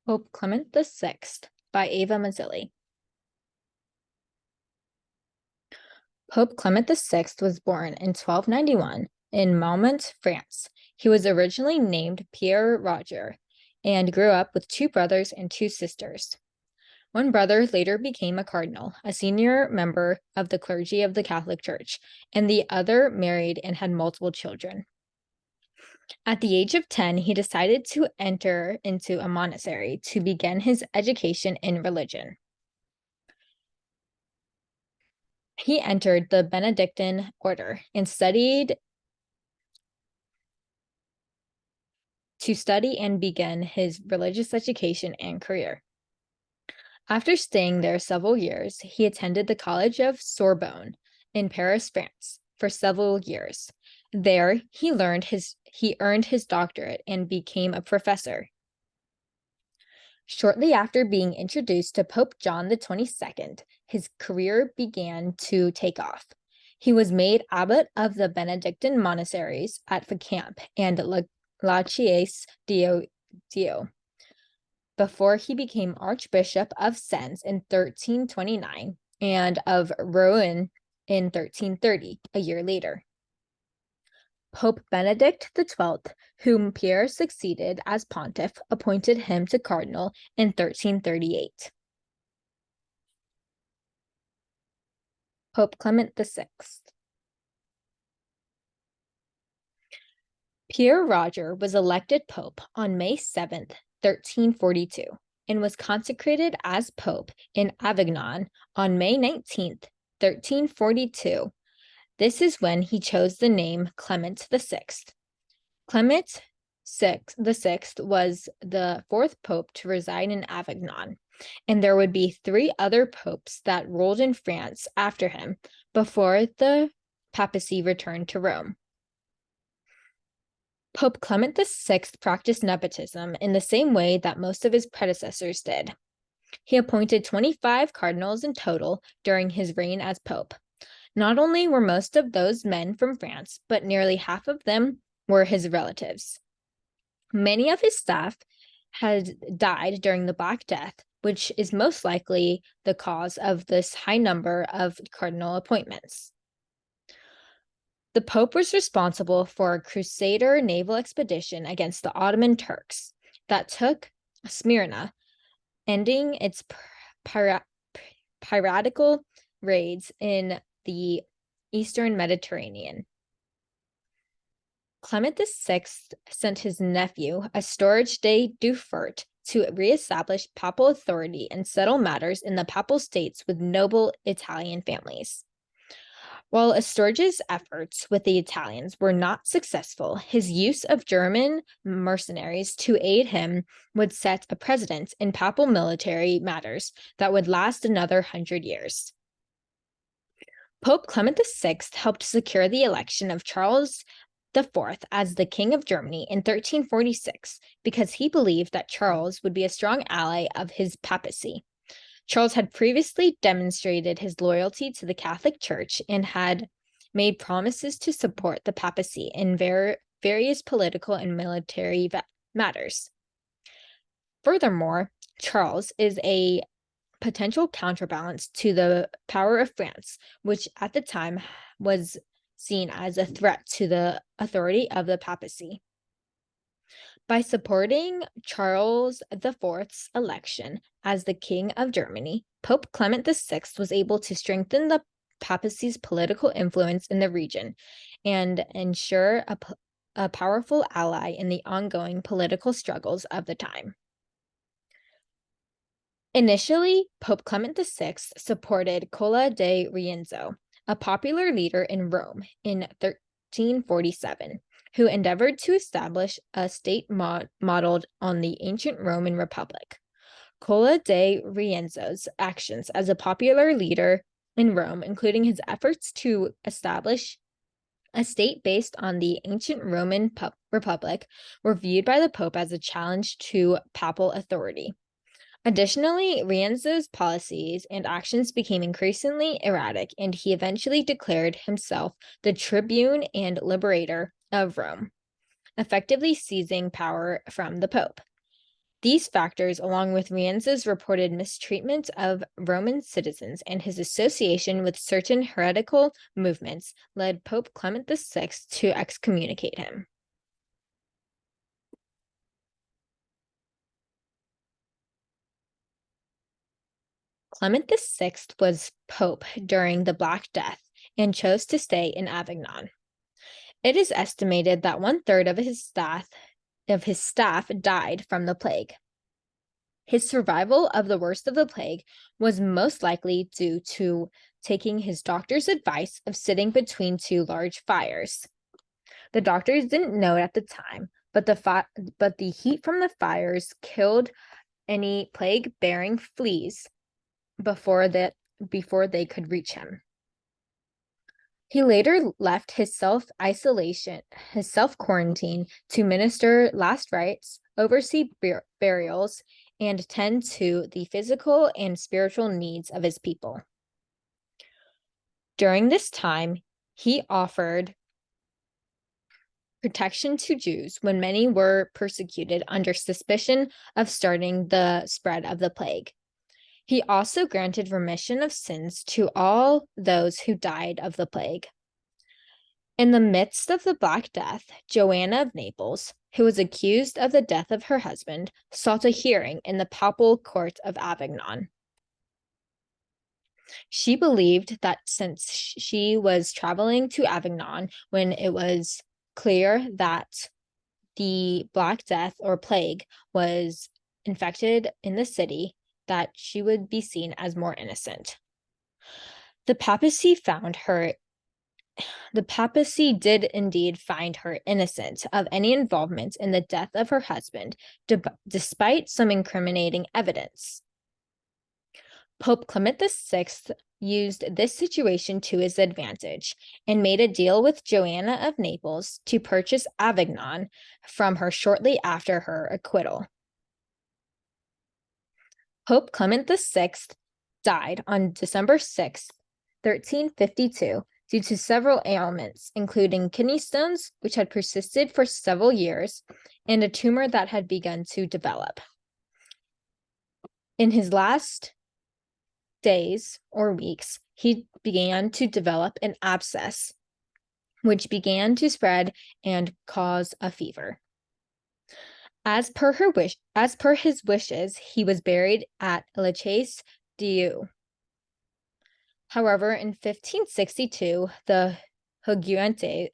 Pope Clement VI by Ava Mazzilli. Pope Clement VI was born in 1291 in Malmont, France. He was originally named Pierre Roger and grew up with two brothers and two sisters. One brother later became a cardinal, a senior member of the clergy of the Catholic Church, and the other married and had multiple children. At the age of 10, he decided to enter into a monastery to begin his education in religion. He entered the Benedictine order and studied and begin his religious education and career. After staying there several years, he attended the College of Sorbonne in Paris, France, for several years. There, he earned his doctorate and became a professor. Shortly after being introduced to Pope John XXII, his career began to take off. He was made abbot of the Benedictine monasteries at Fécamp and La Chaise Dio before he became Archbishop of Sens in 1329 and of Rouen in 1330, a year later. Pope Benedict XII, whom Pierre succeeded as pontiff, appointed him to cardinal in 1338. Pope Clement VI. Pierre Roger was elected pope on May 7th, 1342, and was consecrated as pope in Avignon on May 19th, 1342. This is when he chose the name Clement VI. Clement VI was the fourth pope to reside in Avignon, and there would be three other popes that ruled in France after him before the papacy returned to Rome. Pope Clement VI practiced nepotism in the same way that most of his predecessors did. He appointed 25 cardinals in total during his reign as pope. Not only were most of those men from France, but nearly half of them were his relatives. Many of his staff had died during the Black Death, which is most likely the cause of this high number of cardinal appointments. The Pope was responsible for a Crusader naval expedition against the Ottoman Turks that took Smyrna, ending its piratical raids in the Eastern Mediterranean. Clement VI sent his nephew, Astorge de Dufert, to reestablish papal authority and settle matters in the papal states with noble Italian families. While Astorge's efforts with the Italians were not successful, his use of German mercenaries to aid him would set a precedent in papal military matters that would last another 100 years. Pope Clement VI helped secure the election of Charles IV as the King of Germany in 1346 because he believed that Charles would be a strong ally of his papacy. Charles had previously demonstrated his loyalty to the Catholic Church and had made promises to support the papacy in various political and military matters. Furthermore, Charles is a potential counterbalance to the power of France, which at the time was seen as a threat to the authority of the papacy. By supporting Charles IV's election as the King of Germany, Pope Clement VI was able to strengthen the papacy's political influence in the region and ensure a powerful ally in the ongoing political struggles of the time. Initially, Pope Clement VI supported Cola de Rienzo, a popular leader in Rome in 1347, who endeavored to establish a state modeled on the ancient Roman Republic. Cola de Rienzo's actions as a popular leader in Rome, including his efforts to establish a state based on the ancient Roman Republic, were viewed by the Pope as a challenge to papal authority. Additionally, Rienzo's policies and actions became increasingly erratic, and he eventually declared himself the tribune and liberator of Rome, effectively seizing power from the Pope. These factors, along with Rienzi's reported mistreatment of Roman citizens and his association with certain heretical movements, led Pope Clement VI to excommunicate him. Clement VI was pope during the Black Death and chose to stay in Avignon. It is estimated that 1/3 of his staff died from the plague. His survival of the worst of the plague was most likely due to taking his doctor's advice of sitting between two large fires. The doctors didn't know it at the time, but the heat from the fires killed any plague-bearing fleas before they could reach him. He later left his self-quarantine to minister last rites, oversee burials, and tend to the physical and spiritual needs of his people. During this time, he offered protection to Jews when many were persecuted under suspicion of starting the spread of the plague. He also granted remission of sins to all those who died of the plague. In the midst of the Black Death, Joanna of Naples, who was accused of the death of her husband, sought a hearing in the papal court of Avignon. She believed that since she was traveling to Avignon when it was clear that the Black Death or plague was infected in the city, that she would be seen as more innocent. The papacy did indeed find her innocent of any involvement in the death of her husband, despite some incriminating evidence. Pope Clement VI used this situation to his advantage and made a deal with Joanna of Naples to purchase Avignon from her shortly after her acquittal. Pope Clement VI died on December 6, 1352, due to several ailments, including kidney stones, which had persisted for several years, and a tumor that had begun to develop. In his last days or weeks, he began to develop an abscess, which began to spread and cause a fever. As per his wishes, he was buried at La Chaise Dieu. However, in 1562, the Huguenots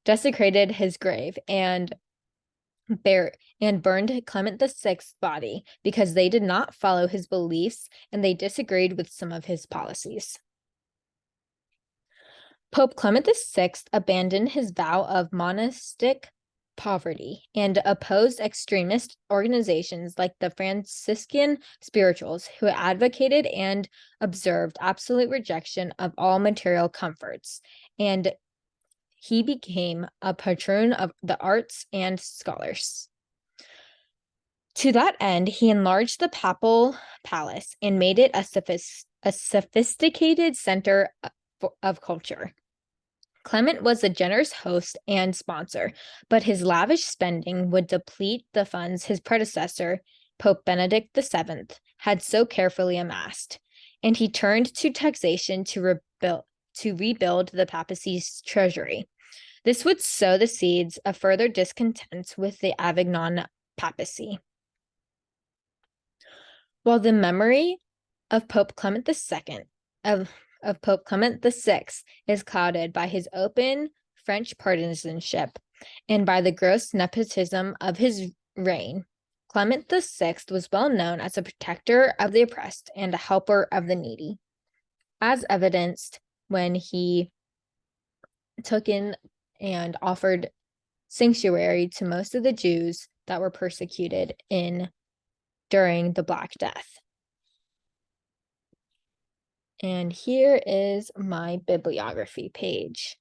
desecrated his grave and burned Clement VI's body because they did not follow his beliefs and they disagreed with some of his policies. Pope Clement VI abandoned his vow of monastic poverty and opposed extremist organizations like the Franciscan spirituals, who advocated and observed absolute rejection of all material comforts, and he became a patron of the arts and scholars. To that end, he enlarged the papal palace and made it a sophisticated center of culture. Clement was a generous host and sponsor, but his lavish spending would deplete the funds his predecessor, Pope Benedict VII, had so carefully amassed, and he turned to taxation to rebuild the papacy's treasury. This would sow the seeds of further discontent with the Avignon papacy. While the memory of Pope Clement VI is clouded by his open French partisanship and by the gross nepotism of his reign, Clement VI was well known as a protector of the oppressed and a helper of the needy, as evidenced when he took in and offered sanctuary to most of the Jews that were persecuted during the Black Death. And here is my bibliography page.